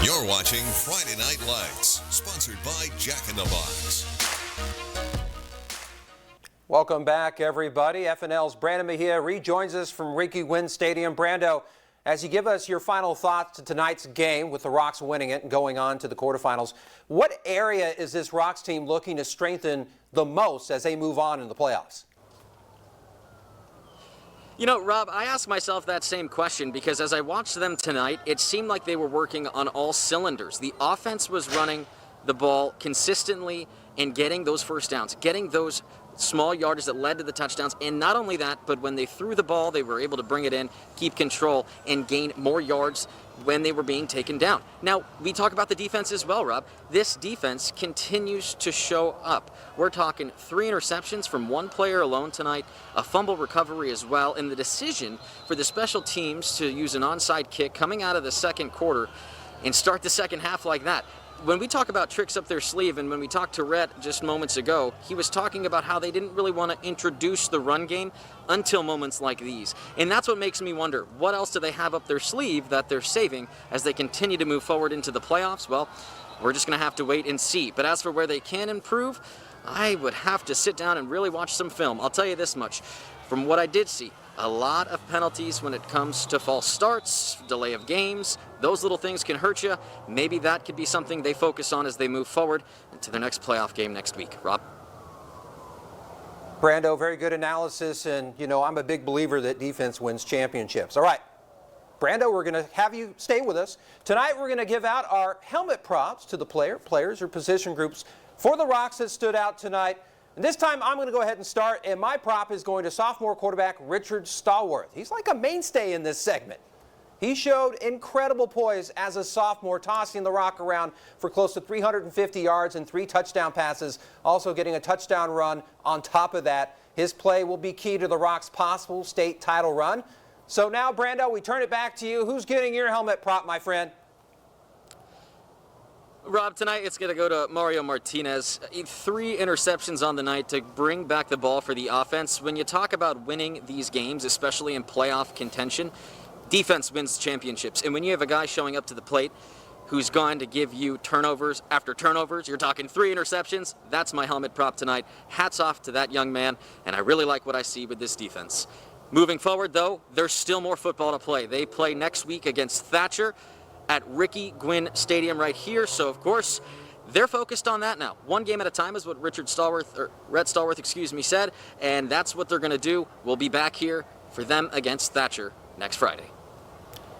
You're watching Friday Night Lights, sponsored by Jack in the Box. Welcome back, everybody. FNL's Brandon Mejia rejoins us from Ricky Gwynn Stadium. Brando, as you give us your final thoughts to tonight's game with the Rocks winning it and going on to the quarterfinals, what area is this Rocks team looking to strengthen the most as they move on in the playoffs? You know, Rob, I asked myself that same question because as I watched them tonight, it seemed like they were working on all cylinders. The offense was running the ball consistently and getting those first downs, getting those small yardage that led to the touchdowns. And not only that, but when they threw the ball, they were able to bring it in, keep control, and gain more yards when they were being taken down. Now, we talk about the defense as well, Rob. This defense continues to show up. We're talking 3 interceptions from one player alone tonight, a fumble recovery as well, and the decision for the special teams to use an onside kick coming out of the second quarter and start the second half like that. When we talk about tricks up their sleeve, and when we talked to Rhett just moments ago, he was talking about how they didn't really want to introduce the run game until moments like these. And that's what makes me wonder, what else do they have up their sleeve that they're saving as they continue to move forward into the playoffs? Well, we're just going to have to wait and see. But as for where they can improve, I would have to sit down and really watch some film. I'll tell you this much. From what I did see, a lot of penalties when it comes to false starts, delay of games. Those little things can hurt you. Maybe that could be something they focus on as they move forward into their next playoff game next week. Rob? Brando, very good analysis, and you know, I'm a big believer that defense wins championships. All right, Brando, we're going to have you stay with us. Tonight we're going to give out our helmet props to the players or position groups for the Rocks that stood out tonight. And this time I'm going to go ahead and start, and my prop is going to sophomore quarterback Richard Stallworth. He's like a mainstay in this segment. He showed incredible poise as a sophomore, tossing the rock around for close to 350 yards and 3 touchdown passes, also getting a touchdown run on top of that. His play will be key to the Rocks' possible state title run. So now, Brando, we turn it back to you. Who's getting your helmet prop, my friend? Rob, tonight it's going to go to Mario Martinez. 3 interceptions on the night to bring back the ball for the offense. When you talk about winning these games, especially in playoff contention, defense wins championships. And when you have a guy showing up to the plate who's going to give you turnovers after turnovers, you're talking 3 interceptions, that's my helmet prop tonight. Hats off to that young man, and I really like what I see with this defense. Moving forward, though, there's still more football to play. They play next week against Thatcher at Ricky Gwynn Stadium right here. So, of course, they're focused on that now. 1 game at a time is what Rhett Stallworth, said, and that's what they're going to do. We'll be back here for them against Thatcher next Friday.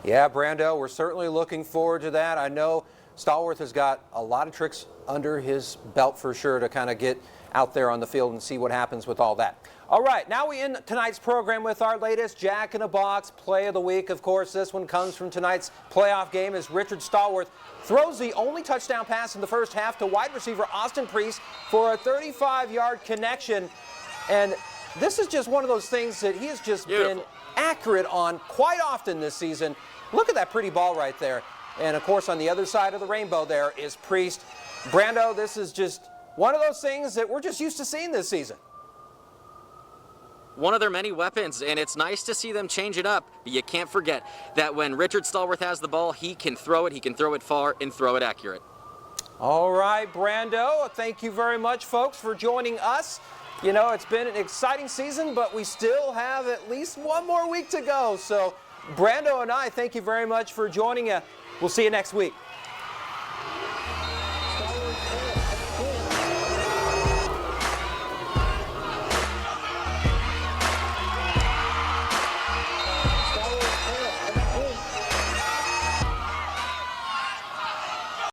Yeah, Brando, we're certainly looking forward to that. I know Stallworth has got a lot of tricks under his belt for sure to kind of get out there on the field and see what happens with all that. All right, now we end tonight's program with our latest Jack in the Box play of the week. Of course, this one comes from tonight's playoff game as Richard Stallworth throws the only touchdown pass in the first half to wide receiver Austin Priest for a 35-yard connection. And this is just one of those things that he has just been accurate on quite often this season. Look at that pretty ball right there. And, of course, on the other side of the rainbow there is Priest. Brando, this is just one of those things that we're just used to seeing this season. One of their many weapons, and it's nice to see them change it up. But you can't forget that when Richard Stallworth has the ball, he can throw it far, and throw it accurate. All right, Brando, thank you very much, folks, for joining us. You know, it's been an exciting season, but we still have at least 1 more week to go. So, Brando and I, thank you very much for joining us. We'll see you next week.